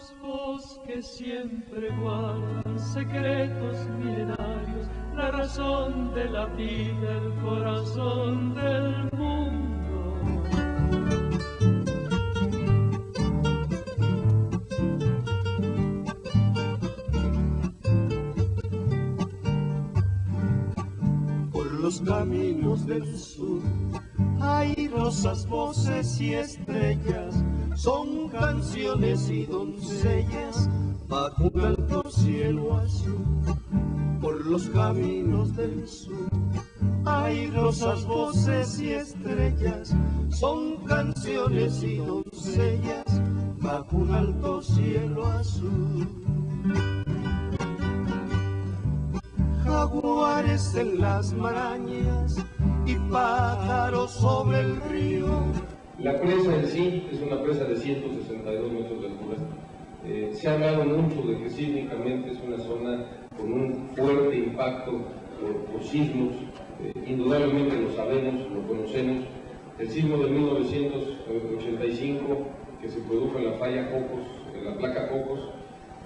los bosques siempre guardan secretos milenarios, la razón de la vida, el corazón del mundo. Por los caminos del sur hay rosas, voces y estrellas, son canciones y doncellas bajo un alto cielo azul. Por los caminos del sur hay rosas, voces y estrellas, son canciones y doncellas bajo un alto cielo azul. Jaguares en las marañas y pájaros sobre el río. La presa en sí es una presa de 162 metros de altura. Se ha hablado mucho de que sísmicamente es una zona con un fuerte impacto por sismos. Indudablemente lo sabemos, lo conocemos. El sismo de 1985 que se produjo en la falla Cocos, en la placa Cocos,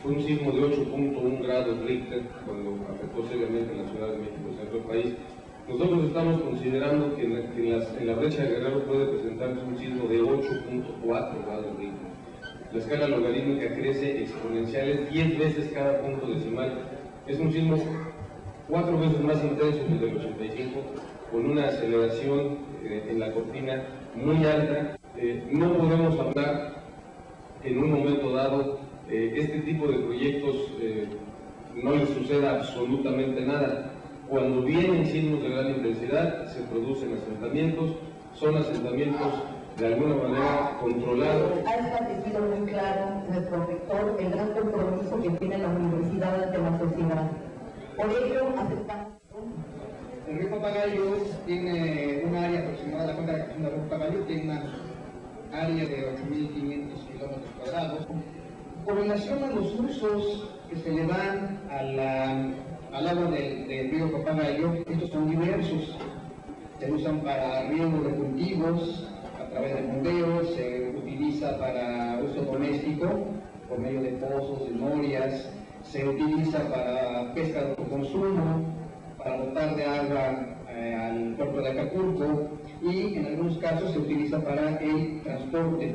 fue un sismo de 8.1 grados Richter cuando afectó seriamente en la Ciudad de México, centro del país. Nosotros estamos considerando que en la brecha de Guerrero puede presentarse un sismo de 8.4 grados Richter. La escala logarítmica crece exponenciales 10 veces cada punto decimal. Es un sismo 4 veces más intenso que el del 85, con una aceleración en la cortina muy alta. No podemos hablar en un momento dado este tipo de proyectos no les suceda absolutamente nada. Cuando vienen sismos de gran intensidad, se producen asentamientos, son asentamientos de alguna manera controlados. Ha establecido muy claro nuestro rector el gran compromiso que tiene la universidad ante la sociedad. Por ello, aceptamos. El río Papagayo tiene un área aproximada, la cuenca de captación del río Papagayo tiene una área de 8.500 kilómetros cuadrados. Con relación a los usos que se le dan al agua del río Papagayo, estos son diversos. Se usan para riego de cultivos, a través de bombeo, se utiliza para uso doméstico, por medio de pozos, de norias, se utiliza para pesca de autoconsumo, para dotar de agua al puerto de Acapulco y en algunos casos se utiliza para el transporte.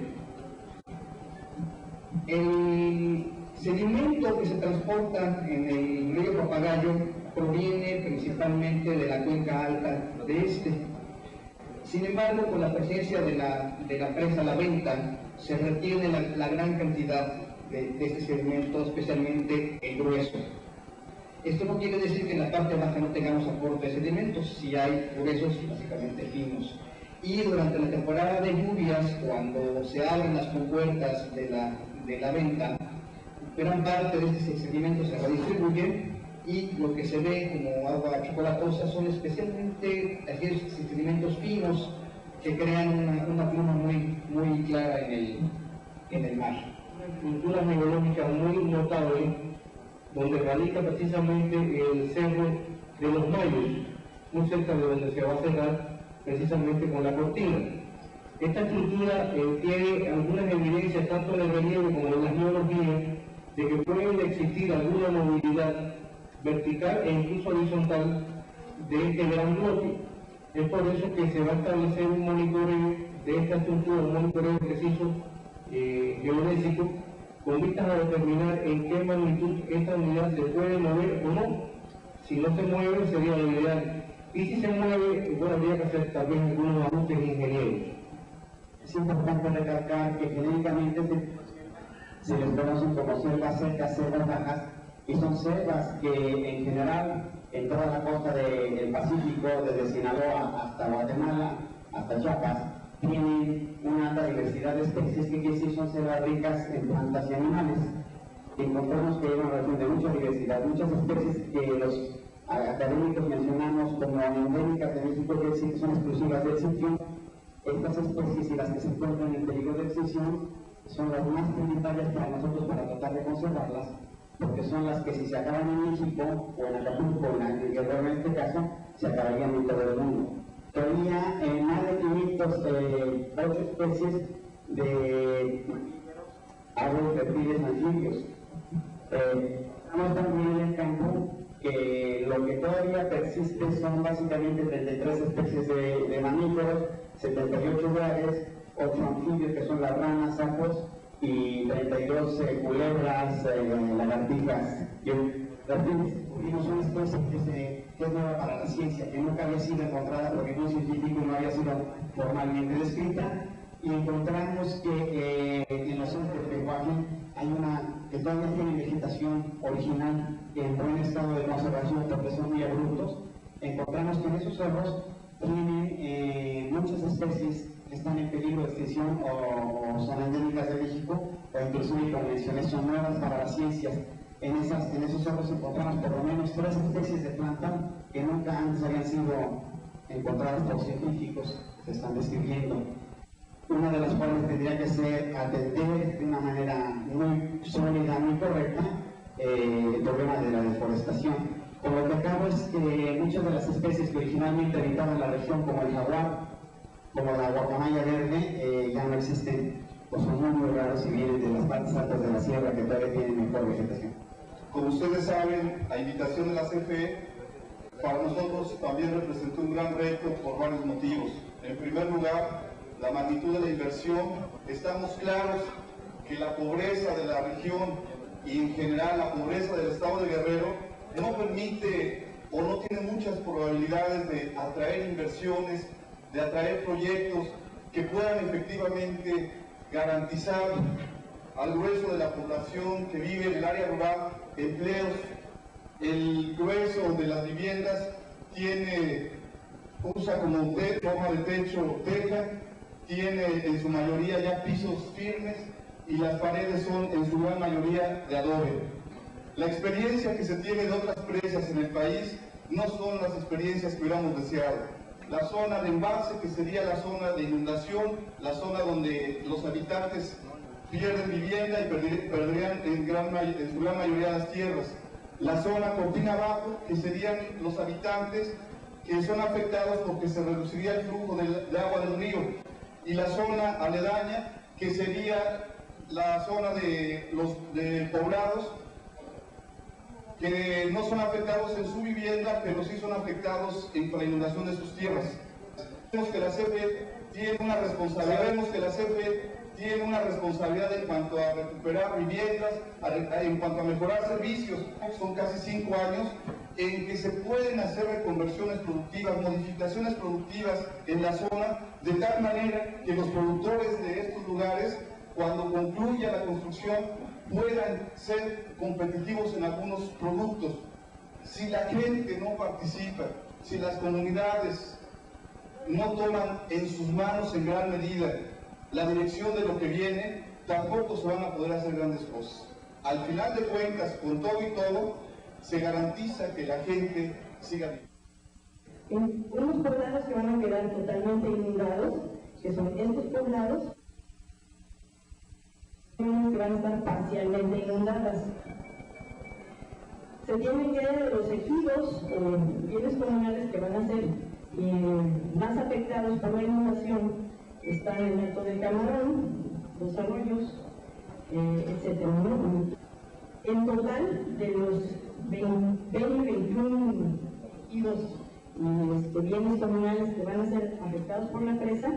El sedimento que se transporta en el río Papagayo proviene principalmente de la cuenca alta de este. Sin embargo, con la presencia de la presa La Venta, se retiene la gran cantidad de este sedimento, especialmente el grueso. Esto no quiere decir que en la parte baja no tengamos aporte de sedimentos, si hay gruesos y básicamente finos. Y durante la temporada de lluvias, cuando se abren las compuertas de la venta, gran parte de este sedimento se redistribuye y lo que se ve como agua chocolatosa son especialmente aquellos sedimentos finos que crean una pluma muy clara en el mar. Una estructura geológica muy notable, donde radica precisamente el cerro de los Mayos, muy cerca de donde se va a cerrar precisamente con la cortina. Esta estructura tiene algunas evidencias tanto en el relieve como en la geología de que puede existir alguna movilidad vertical e incluso horizontal de este gran bloque. Es por eso que se va a establecer un monitoreo de esta estructura, un monitoreo preciso geodésico, con vistas a determinar en qué magnitud esta unidad se puede mover o no. Si no se mueve sería lo ideal. Y si se mueve, bueno, habría que hacer también algunos ajustes ingenieros. Es importante recalcar que genéricamente se les conocen como selvas secas, selvas bajas, y son selvas que en general en toda la costa del Pacífico, desde Sinaloa hasta Guatemala, hasta Chiapas, tienen una alta diversidad de especies, que quiere decir son selvas ricas en plantas y animales. Encontramos que hay una relación de mucha diversidad, muchas especies que los académicos mencionamos como endémicas de México, que son exclusivas del sitio. Estas especies y las que se encuentran en peligro de extinción son las más prioritarias para nosotros para tratar de conservarlas, porque son las que si se acaban en México o en Acapulco o en Guerrero en este caso, se acabarían en todo el mundo. Todavía más de 500 8 especies de aves, reptiles, anfibios. Estamos también en el campo que lo que todavía persiste son básicamente 33 especies de mamíferos, 78 de aves, 8 anfibios que son las ranas, sapos y 32 culebras, lagartijas y reptiles. Tuvimos una especie que es nueva para la ciencia, que nunca había sido encontrada por ningún científico, no había sido formalmente descrita, y encontramos que en los centros de Pehuajé hay una que todavía tiene vegetación original en buen estado de conservación porque son muy abruptos. Encontramos que en esos cerros tienen muchas especies que están en peligro de extinción o son endémicas de México, o inclusive, como mencioné, son nuevas para las ciencias. En esos cerros encontramos por lo menos 3 especies de planta que nunca antes habían sido encontradas por científicos, se están describiendo. Una de las cuales tendría que ser atender de una manera muy sólida, muy correcta, el problema de la deforestación. Por lo que acabo es que muchas de las especies que originalmente habitaban la región, como el jaguar, como la guacamaya verde, ya no existen, o son muy raros y vienen de las partes altas de la sierra que todavía tienen mejor vegetación. Como ustedes saben, a invitación de la CFE, para nosotros también representó un gran reto por varios motivos. En primer lugar, la magnitud de la inversión. Estamos claros que la pobreza de la región y en general la pobreza del estado de Guerrero no permite o no tiene muchas probabilidades de atraer inversiones, de atraer proyectos que puedan efectivamente garantizar al grueso de la población que vive en el área rural empleos. El grueso de las viviendas usa como forma de techo teja, tiene en su mayoría ya pisos firmes y las paredes son en su gran mayoría de adobe. La experiencia que se tiene de otras presas en el país no son las experiencias que hubiéramos deseado. La zona de embalse, que sería la zona de inundación, la zona donde los habitantes pierden vivienda y perderían en su gran mayoría las tierras. La zona cortina abajo, que serían los habitantes que son afectados porque se reduciría el flujo de agua del río. Y la zona aledaña, que sería la zona de poblados que no son afectados en su vivienda, pero sí son afectados en la inundación de sus tierras. Sabemos que la CFE tiene una responsabilidad en cuanto a recuperar viviendas, en cuanto a mejorar servicios. Son casi 5 años en que se pueden hacer reconversiones productivas, modificaciones productivas en la zona, de tal manera que los productores de estos lugares, cuando concluya la construcción, puedan ser competitivos en algunos productos. Si la gente no participa, si las comunidades no toman en sus manos en gran medida la dirección de lo que viene, tampoco se van a poder hacer grandes cosas. Al final de cuentas, con todo y todo, se garantiza que la gente siga viviendo. Unos poblados que van a quedar totalmente inundados, que son estos poblados, que van a estar parcialmente inundadas. Se tienen que los ejidos o bienes comunales que van a ser más afectados por la inundación están en el Alto del Camarón, Los Arroyos, etc. En total, de los 21 ejidos y bienes comunales que van a ser afectados por la presa,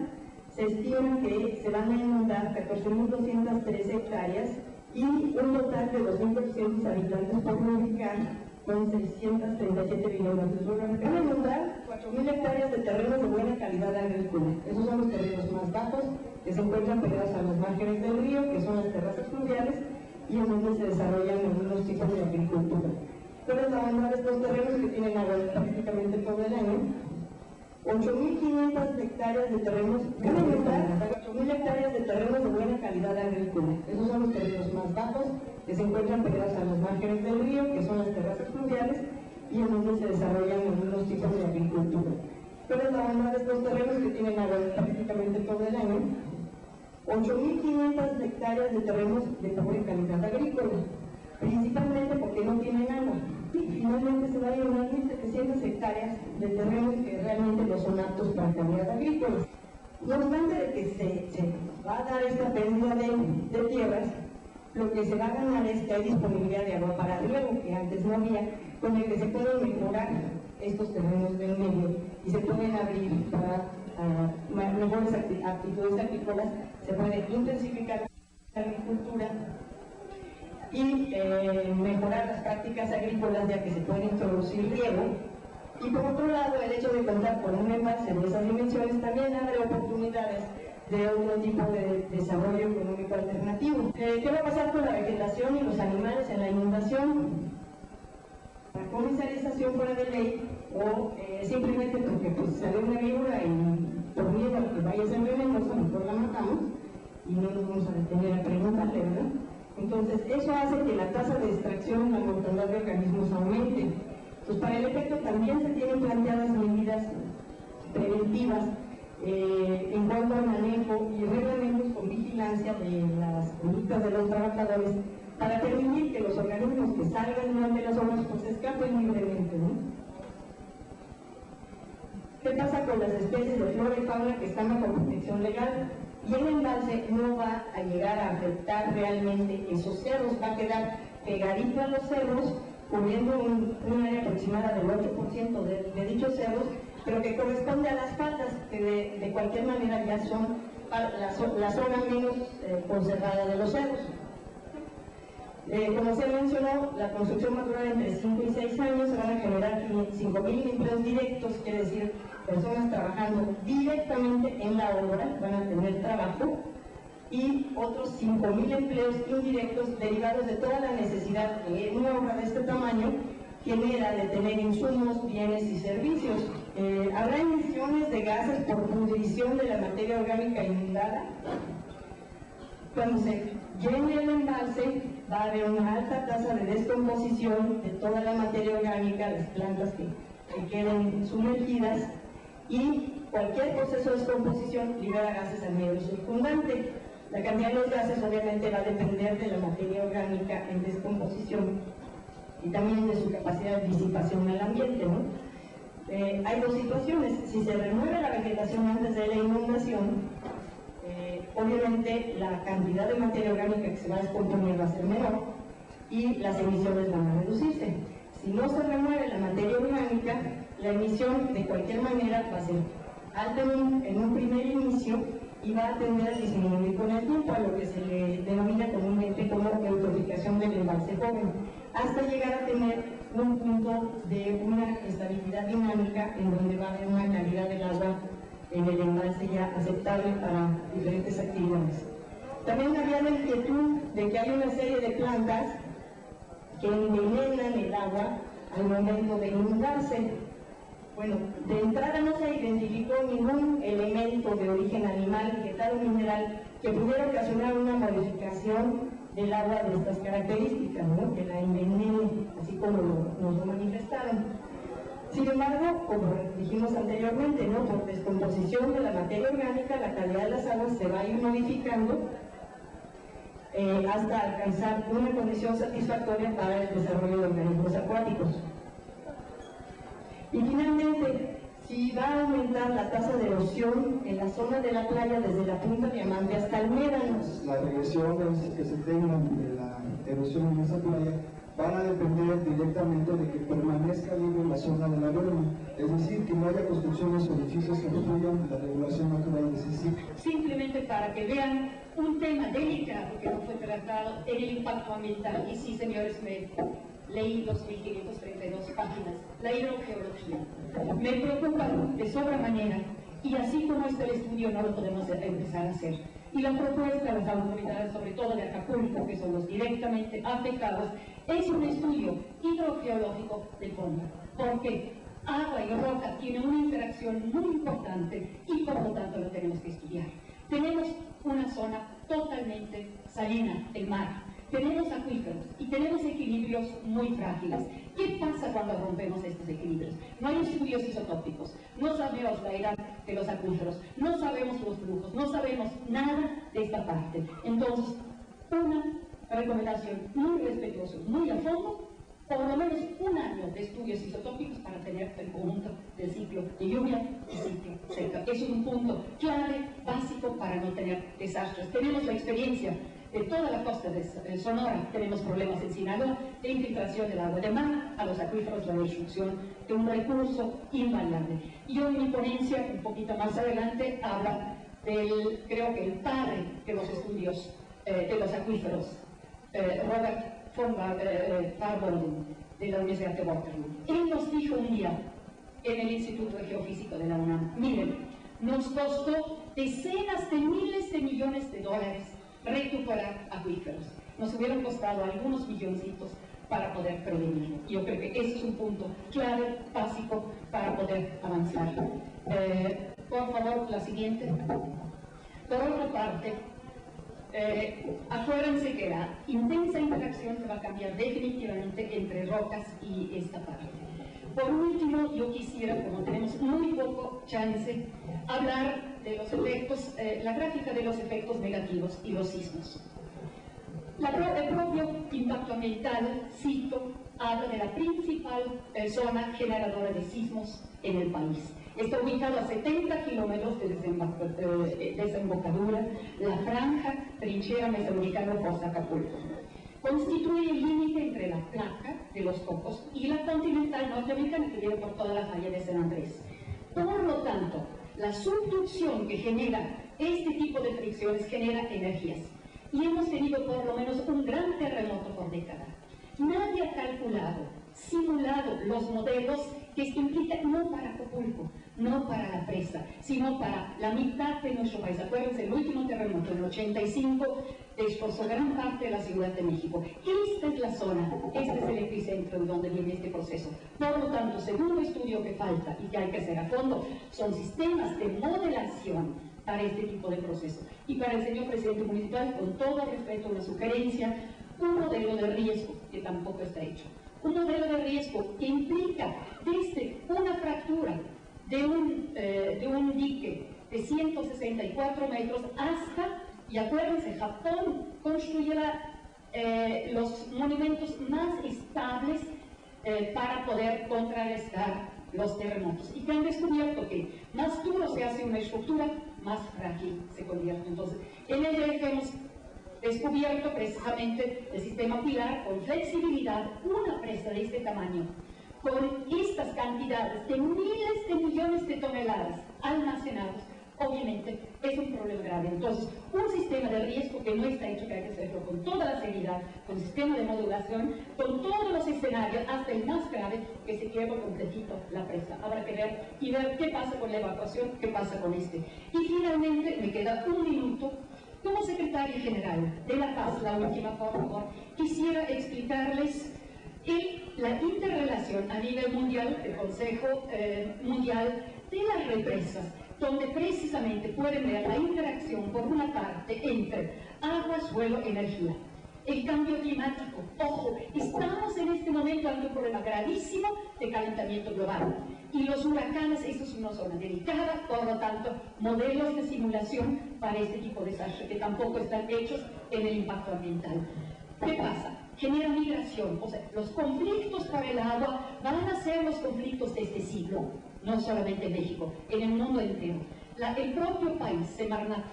se estima que se van a inundar 14.213 hectáreas y un total de 2.800 habitantes por ubicar con 637 viviendas. Van a inundar 4.000 hectáreas de terrenos de buena calidad agrícola. Esos son los terrenos más bajos que se encuentran pegados a las márgenes del río, que son las terrazas fluviales, y en donde se desarrollan algunos tipos de agricultura. Pueden abandonar estos terrenos que tienen agua prácticamente todo el año. 8.500 hectáreas de terrenos, 4.000 hectáreas de terrenos de buena calidad agrícola. Esos son los terrenos más bajos que se encuentran pegados a las márgenes del río, que son las terrazas fluviales, y en donde se desarrollan algunos tipos de agricultura. Pueden abandonar estos terrenos que tienen agua prácticamente todo el año. 8.500 hectáreas de terrenos de pobre calidad agrícola, principalmente porque no tienen agua. Y finalmente se van a inundar 1.700 hectáreas de terrenos que realmente no son aptos para calidad agrícola. No obstante de que se va a dar esta pérdida de tierras, lo que se va a ganar es que hay disponibilidad de agua para riego, que antes no había, con el que se pueden mejorar estos terrenos del medio y se pueden abrir para mejores actitudes agrícolas, se puede intensificar la agricultura y mejorar las prácticas agrícolas, ya que se puede introducir riego. Y por otro lado, el hecho de contar con un embalse de esas dimensiones también abre oportunidades de otro tipo de desarrollo económico alternativo. ¿Qué va a pasar con la vegetación y los animales en la inundación? La comercialización fuera de ley o simplemente porque pues, sale una víbora y por miedo a que vaya a ser venenosa, mejor la matamos y no nos vamos a detener a preguntarle, ¿verdad? Entonces, eso hace que la tasa de extracción y la mortalidad de organismos aumente. Pues para el efecto también se tienen planteadas medidas preventivas en cuanto al manejo y reglamentos con vigilancia de las conductas de los trabajadores para permitir que los organismos que salgan durante las obras pues escapen libremente, ¿no? ¿Qué pasa con las especies de flora y fauna que están bajo protección legal? Y el embalse no va a llegar a afectar realmente esos cerros, va a quedar pegadito a los cerros, cubriendo un área aproximada del 8% de dichos cerros, pero que corresponde a las faldas, que de cualquier manera ya son la zona menos conservada de los cerros. Como se mencionó, la construcción va a durar entre 5 y 6 años, se van a generar 5.000 empleos directos, quiere decir personas trabajando directamente en la obra, van a tener trabajo, y otros 5.000 empleos indirectos derivados de toda la necesidad que una obra de este tamaño genera de tener insumos, bienes y servicios. Habrá emisiones de gases por pudrición de la materia orgánica inundada. Cuando se llene el embalse, va a haber una alta tasa de descomposición de toda la materia orgánica, las plantas que queden sumergidas, y cualquier proceso de descomposición libera gases al medio circundante. La cantidad de los gases obviamente va a depender de la materia orgánica en descomposición y también de su capacidad de disipación al ambiente, ¿no? Hay dos situaciones. Si se remueve la vegetación antes de la inundación, obviamente la cantidad de materia orgánica que se va a descomponer va a ser menor y las emisiones van a reducirse. Si no se remueve la materia orgánica, la emisión de cualquier manera va a ser alta en un primer inicio y va a tender a disminuir con el tiempo, a lo que se le denomina comúnmente como eutroficación del embalse joven, hasta llegar a tener un punto de una estabilidad dinámica en donde va a haber una calidad del agua en el embalse ya aceptable para diferentes actividades. También había la inquietud de que hay una serie de plantas que envenenan el agua al momento de inundarse. Bueno, de entrada no se identificó ningún elemento de origen animal, vegetal o mineral que pudiera ocasionar una modificación del agua de estas características, ¿no? Que la envenene, así como nos lo manifestaron. Sin embargo, como dijimos anteriormente, ¿no? Por descomposición de la materia orgánica, la calidad de las aguas se va a ir modificando hasta alcanzar una condición satisfactoria para el desarrollo de organismos acuáticos. Y finalmente, si va a aumentar la tasa de erosión en la zona de la playa desde la punta Diamante hasta el Médano. Las regresiones que se tengan de la erosión en esa playa van a depender directamente de que permanezca libre la zona de la berma, es decir, que no haya construcciones o edificios que obstruyan la regulación natural de ese sitio. Simplemente para que vean un tema delicado que no fue tratado en el impacto ambiental. Y sí, señores, me leí los 1532 páginas, la hidrogeología. Me preocupa de sobremanera, y así como está el estudio no lo podemos empezar a hacer. Y la propuesta de las autoridades, sobre todo de Acapulco, que son los directamente afectados, es un estudio hidrogeológico de fondo, porque agua y roca tienen una interacción muy importante y por lo tanto lo tenemos que estudiar. Tenemos una zona totalmente salina, el mar. Tenemos acuíferos y tenemos equilibrios muy frágiles. ¿Qué pasa cuando rompemos estos equilibrios? No hay estudios isotópicos, no sabemos la edad de los acuíferos, no sabemos los flujos, no sabemos nada de esta parte. Entonces, una recomendación muy respetuosa, muy a fondo, por lo menos un año de estudios isotópicos para tener el conjunto del ciclo de lluvia y ciclo seca. Es un punto clave, básico para no tener desastres. Tenemos la experiencia de toda la costa de Sonora. Tenemos problemas en Sinaloa de infiltración del agua de mar a los acuíferos, la destrucción de un recurso invariable. Yo en mi ponencia, un poquito más adelante, habla del, creo que el padre de los estudios de los acuíferos, Robert von Farbolding, de la Universidad de Waterloo. Él nos dijo un día en el Instituto de Geofísica de la UNAM, miren, nos costó decenas de miles de millones de dólares recuperar acuíferos. Nos hubieran costado algunos milloncitos para poder prevenirlo. Yo creo que ese es un punto clave, básico, para poder avanzar. Por favor, la siguiente. Por otra parte, acuérdense que la intensa interacción se va a cambiar definitivamente entre rocas y esta parte. Por último, yo quisiera, como tenemos muy poco chance, hablar de los efectos, la gráfica de los efectos negativos y los sismos. El propio impacto ambiental, cito, habla de la principal zona generadora de sismos en el país. Está ubicado a 70 kilómetros de desembocadura, la franja trinchera mesoamericana Foz Acapulco. Constituye el límite entre la placa de los Cocos y la continental norteamericana que viene por toda la falla de San Andrés. Por lo tanto, la subducción que genera este tipo de fricciones genera energías. Y hemos tenido por lo menos un gran terremoto por década. Nadie ha calculado, simulado los modelos que esto implica no para Acapulco, no para la presa, sino para la mitad de nuestro país. Acuérdense, el último terremoto en el 85 destrozó gran parte de la Ciudad de México. Esta es la zona, este es el epicentro de donde viene este proceso. Por lo tanto, segundo estudio que falta y que hay que hacer a fondo, son sistemas de modelación para este tipo de proceso. Y para el señor presidente municipal, con todo respeto, una sugerencia, un modelo de riesgo que tampoco está hecho. Un modelo de riesgo que implica desde una fractura de un dique de 164 metros hasta, y acuérdense, Japón construye los monumentos más estables para poder contrarrestar los terremotos. Y que han descubierto que más duro se hace una estructura, más frágil se convierte. Entonces, en el DF hemos descubierto precisamente el sistema Pilar con flexibilidad, una presa de este tamaño, con estas cantidades de miles de millones de toneladas almacenados, obviamente es un problema grave. Entonces, un sistema de riesgo que no está hecho, que hay que hacerlo con toda la seriedad, con sistema de modulación, con todos los escenarios, hasta el más grave, que se quiebra completito la presa. Habrá que ver y ver qué pasa con la evacuación, qué pasa con este. Y finalmente, me queda un minuto. Como secretaria general de La Paz, la última, por favor, quisiera explicarles la interrelación a nivel mundial, del Consejo Mundial de las Represas, donde precisamente pueden ver la interacción por una parte entre agua, suelo, energía. El cambio climático, ojo, estamos en este momento ante un problema gravísimo de calentamiento global. Y los huracanes, esto es una zona delicada, por lo tanto, modelos de simulación para este tipo de desastre que tampoco están hechos en el impacto ambiental. ¿Qué pasa? Genera migración, o sea, los conflictos para el agua van a ser los conflictos de este siglo, no solamente en México, en el mundo entero. El propio país, Semarnat,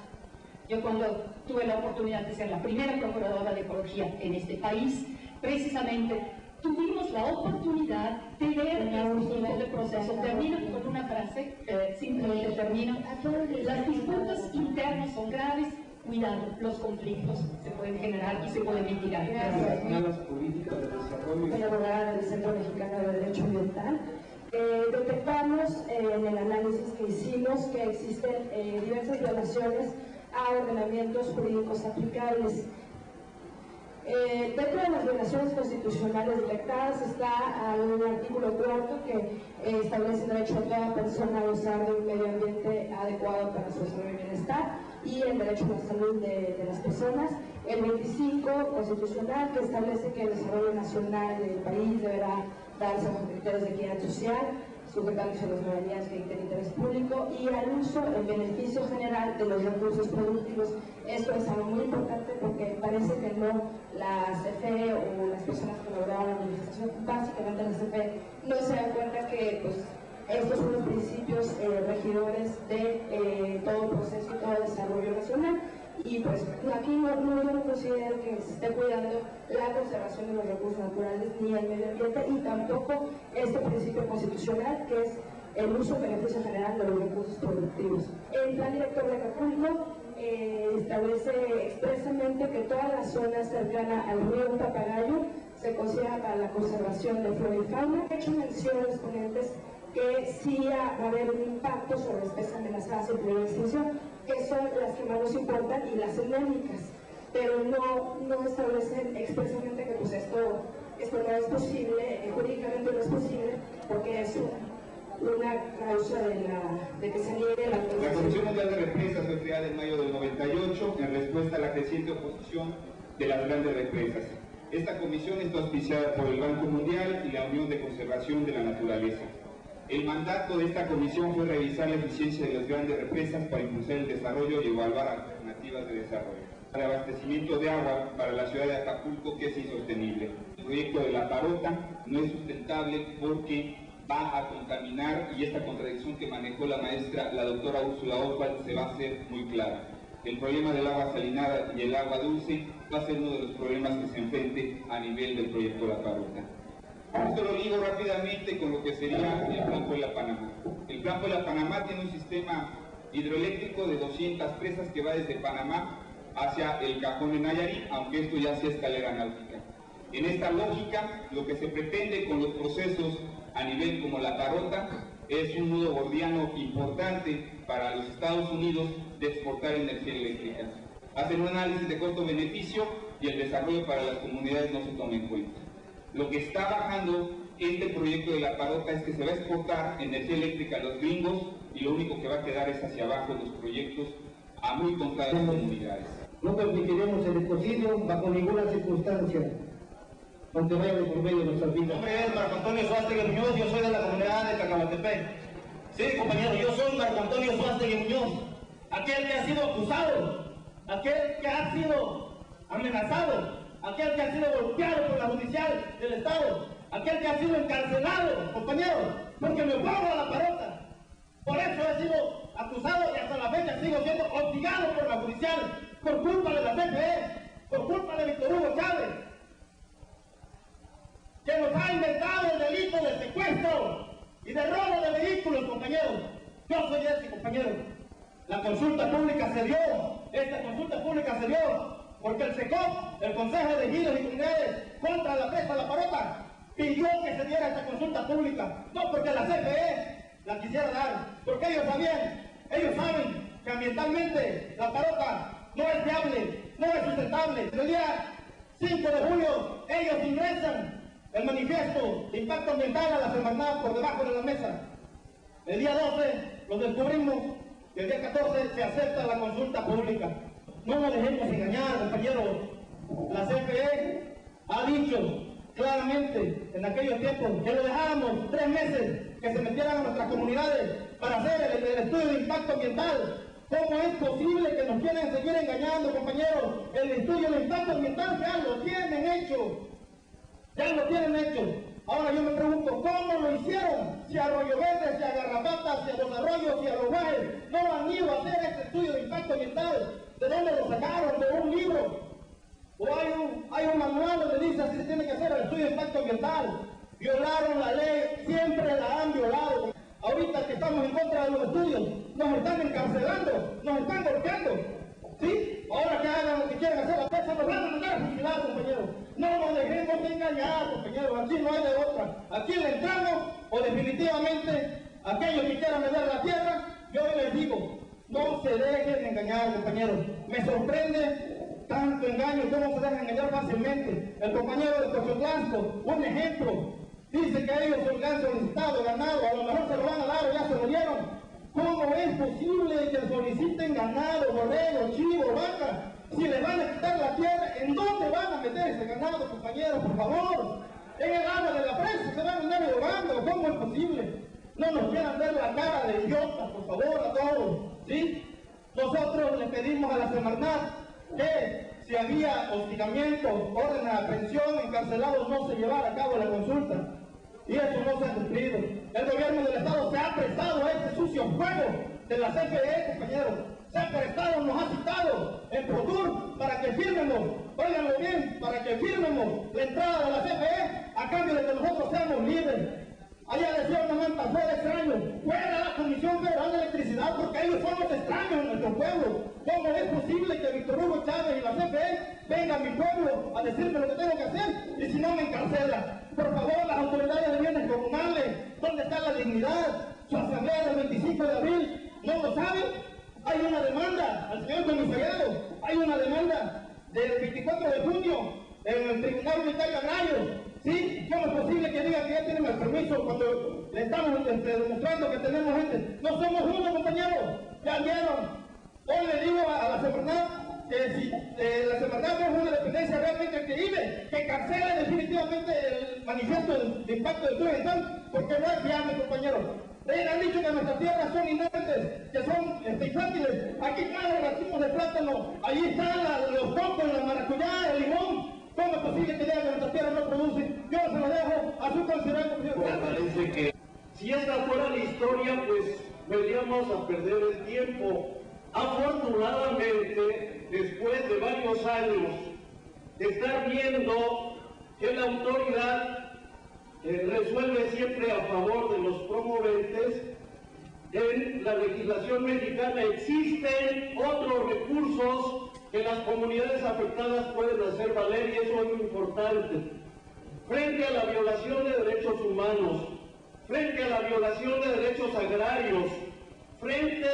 yo cuando tuve la oportunidad de ser la primera procuradora de ecología en este país, precisamente tuvimos la oportunidad de ver este tipo de proceso. Termino con una frase, simplemente termino. Las disputas internas son graves, cuidado, los conflictos se pueden generar y se pueden mitigar. Gracias. Las políticas de desarrollo. Soy abogada del Centro Mexicano de Derecho Ambiental. Detectamos en el análisis que hicimos que existen diversas violaciones a ordenamientos jurídicos aplicables. Dentro de las violaciones constitucionales detectadas está un artículo 4 que establece el derecho de toda persona a gozar de un medio ambiente adecuado para su desarrollo y bienestar y el derecho a la salud de las personas. El 25 constitucional que establece que el desarrollo nacional del país deberá darse bajo criterios de equidad social, sujetándose a las modalidades que dicten interés público y al uso en beneficio general de los recursos productivos. Esto es algo muy importante porque parece que no la CFE o las personas que lograron la manifestación, básicamente la CFE, no se dan cuenta que pues, estos son los principios regidores de todo proceso y todo desarrollo nacional. Y pues aquí yo no considero que se esté cuidando la conservación de los recursos naturales ni el medio ambiente y tampoco este principio constitucional que es el uso beneficio general de los recursos productivos. El plan director de Acapulco establece expresamente que toda la zona cercana al río Papagayo se considera para la conservación de flora y fauna. He hecho mención a los ponentes que sí va a haber un impacto sobre especies amenazadas en peligro de extinción, que son las que más nos importan y las endémicas, pero no establecen expresamente que pues esto no es posible, jurídicamente no es posible, porque es una causa de que se niegue la conservación. La Comisión Mundial de Represas fue creada en mayo del 98 en respuesta a la creciente oposición de las grandes represas. Esta comisión está auspiciada por el Banco Mundial y la Unión de Conservación de la Naturaleza. El mandato de esta comisión fue revisar la eficiencia de las grandes represas para impulsar el desarrollo y evaluar alternativas de desarrollo. El abastecimiento de agua para la ciudad de Acapulco, que es insostenible. El proyecto de La Parota no es sustentable porque va a contaminar, y esta contradicción que manejó la maestra, la doctora Úrsula Oswald, se va a hacer muy clara. El problema del agua salinada y el agua dulce va a ser uno de los problemas que se enfrente a nivel del proyecto La Parota. Esto lo ligo rápidamente con lo que sería el Plan Puebla-Panamá. El Plan Puebla-Panamá tiene un sistema hidroeléctrico de 200 presas que va desde Panamá hacia el Cajón de Nayarit, aunque esto ya sea escalera náutica. En esta lógica, lo que se pretende con los procesos a nivel como La Parota es un nudo gordiano importante para los Estados Unidos de exportar energía eléctrica. Hacen un análisis de costo-beneficio y el desarrollo para las comunidades no se toma en cuenta. Lo que está bajando este proyecto de La Parota es que se va a exportar energía eléctrica a los gringos y lo único que va a quedar es hacia abajo los proyectos a muy contadas comunidades. No permitiremos el ecocidio bajo ninguna circunstancia, aunque vaya de por medio de nuestras vidas. Mi nombre es Marco Antonio Suástegui Muñoz, yo soy de la comunidad de Cacahuatepec. Sí, compañero, yo soy Marco Antonio Suástegui Muñoz, aquel que ha sido acusado, aquel que ha sido amenazado, aquel que ha sido golpeado por la judicial del Estado, aquel que ha sido encarcelado, compañeros, porque me opongo a La Parota. Por eso he sido acusado y hasta la fecha sigo siendo hostigado por la judicial, por culpa de la CFE, por culpa de Víctor Hugo Chávez, que nos ha inventado el delito de secuestro y de robo de vehículos, compañeros. Yo soy ese, compañero. La consulta pública se dio, esta consulta pública se dio porque el SECOP, el Consejo de Ejidos y Comunidades contra la presa La Parota, pidió que se diera esta consulta pública, no porque la CFE la quisiera dar, porque ellos saben que ambientalmente La Parota no es viable, no es sustentable. El día 5 de julio ellos ingresan el manifiesto de impacto ambiental a la Semarnat por debajo de la mesa. El día 12 lo descubrimos y el día 14 se acepta la consulta pública. No nos dejemos engañar, compañeros. La CFE ha dicho claramente en aquellos tiempos que lo dejáramos 3 meses que se metieran a nuestras comunidades para hacer el estudio de impacto ambiental. ¿Cómo es posible que nos quieren seguir engañando, compañeros? El estudio de impacto ambiental ya lo tienen hecho. Ya lo tienen hecho. Ahora yo me pregunto, ¿cómo lo hicieron? Si a Arroyo Verde, si a Garrapata, si a Los Arroyos, si a Los Guajes no han ido a hacer este estudio de impacto ambiental. ¿De dónde lo sacaron? ¿De un libro? ¿O hay un manual donde dice así se tiene que hacer el estudio de impacto ambiental? Violaron la ley, siempre la han violado. Ahorita que estamos en contra de los estudios, nos están encarcelando, nos están golpeando. ¿Sí? Ahora que hagan lo que quieran hacer la presa, nos van a mandar a fusilar, compañeros. No nos dejemos de engañar, compañeros, aquí no hay de otra. Aquí le entramos o definitivamente aquellos que quieran vender la tierra, yo les digo, no se dejen engañar, compañeros. Me sorprende tanto engaño, cómo se dejan engañar fácilmente. El compañero de Cochotlanco, un ejemplo, dice que ellos han solicitado ganado, a lo mejor se lo van a dar o ya se lo dieron. ¿Cómo es posible que soliciten ganado, borrego, chivo, vaca? Si les van a quitar la tierra, ¿en dónde van a meter ese ganado, compañeros? Por favor, en el agua de la presa se van a andar ahogando. ¿Cómo es posible? No nos quieran ver la cara de idiotas, por favor, a todos, ¿sí? Nosotros le pedimos a la Semarnat que si había hostigamiento, orden de aprehensión, encarcelados, no se llevara a cabo la consulta. Y eso no se ha cumplido. El gobierno del Estado se ha prestado a este sucio juego de la CFE, compañeros. Siempre Estado nos ha citado en Protur para que firmemos, óiganlo bien, para que firmemos la entrada de la CFE a cambio de que nosotros seamos libres. Allá decía una manta, fuera extraño, fuera la Comisión Federal de Electricidad, porque ellos son los extraños en nuestro pueblo. ¿Cómo es posible que Víctor Hugo Chávez y la CFE vengan a mi pueblo a decirme lo que tengo que hacer y si no me encarcela? Por favor, las autoridades de bienes comunales, ¿dónde está la dignidad? Su asamblea del 25 de abril, ¿no lo saben? Hay una demanda al señor comisariado, hay una demanda del 24 de junio en el Tribunal Unitario Agrario. ¿Sí? ¿Cómo es posible que digan que ya tienen el permiso cuando le estamos demostrando que tenemos gente? No somos uno, compañeros, ya vieron. Hoy le digo a la Semarnat que si la Semarnat no es una dependencia realmente creíble, que cancele definitivamente el manifiesto de impacto del estudio ambiental, porque no es viable, compañeros. Han dicho que nuestras tierras son inútiles, que son infértiles. Aquí cada racimos de plátano, allí están los cocos, la maracuyá, el limón. ¿Cómo es posible que digan que nuestras tierras no producen? Yo se lo dejo a su consideración. Pues parece que si esta fuera la historia, pues vendríamos a perder el tiempo. Afortunadamente, después de varios años de estar viendo que la autoridad resuelve siempre a favor de los promoventes, en la legislación mexicana existen otros recursos que las comunidades afectadas pueden hacer valer, y eso es muy importante. Frente a la violación de derechos humanos, frente a la violación de derechos agrarios, frente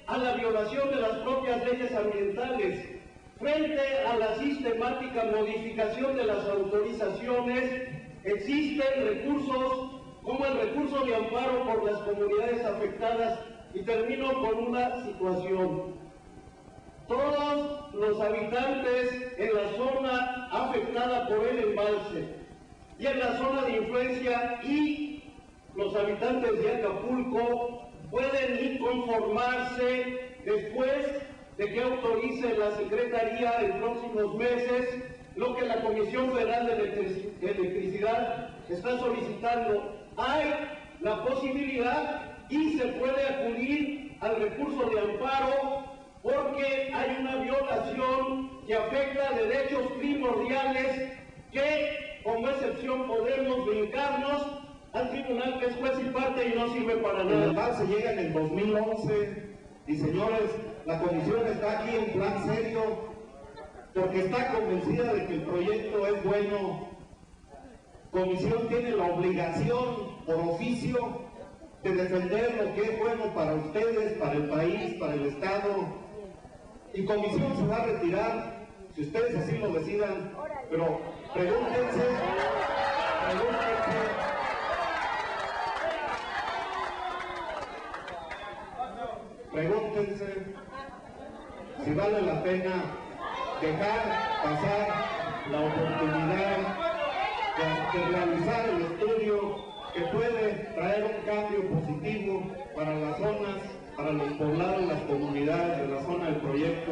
a la violación de las propias leyes ambientales, frente a la sistemática modificación de las autorizaciones, existen recursos como el recurso de amparo por las comunidades afectadas. Y termino con una situación. Todos los habitantes en la zona afectada por el embalse y en la zona de influencia y los habitantes de Acapulco pueden inconformarse después de que autorice la Secretaría en próximos meses lo que la Comisión Federal de Electricidad está solicitando. Hay la posibilidad y se puede acudir al recurso de amparo porque hay una violación que afecta derechos primordiales que como excepción podemos brincarnos al tribunal que es juez y parte y no sirve para nada. El embalse llega en el 2011 y señores, la comisión está aquí en plan serio porque está convencida de que el proyecto es bueno. Comisión tiene la obligación por oficio de defender lo que es bueno para ustedes, para el país, para el Estado. Y comisión se va a retirar, si ustedes así lo decidan, pero pregúntense si vale la pena dejar pasar la oportunidad de realizar el estudio que puede traer un cambio positivo para las zonas, para los poblados, las comunidades de la zona del proyecto.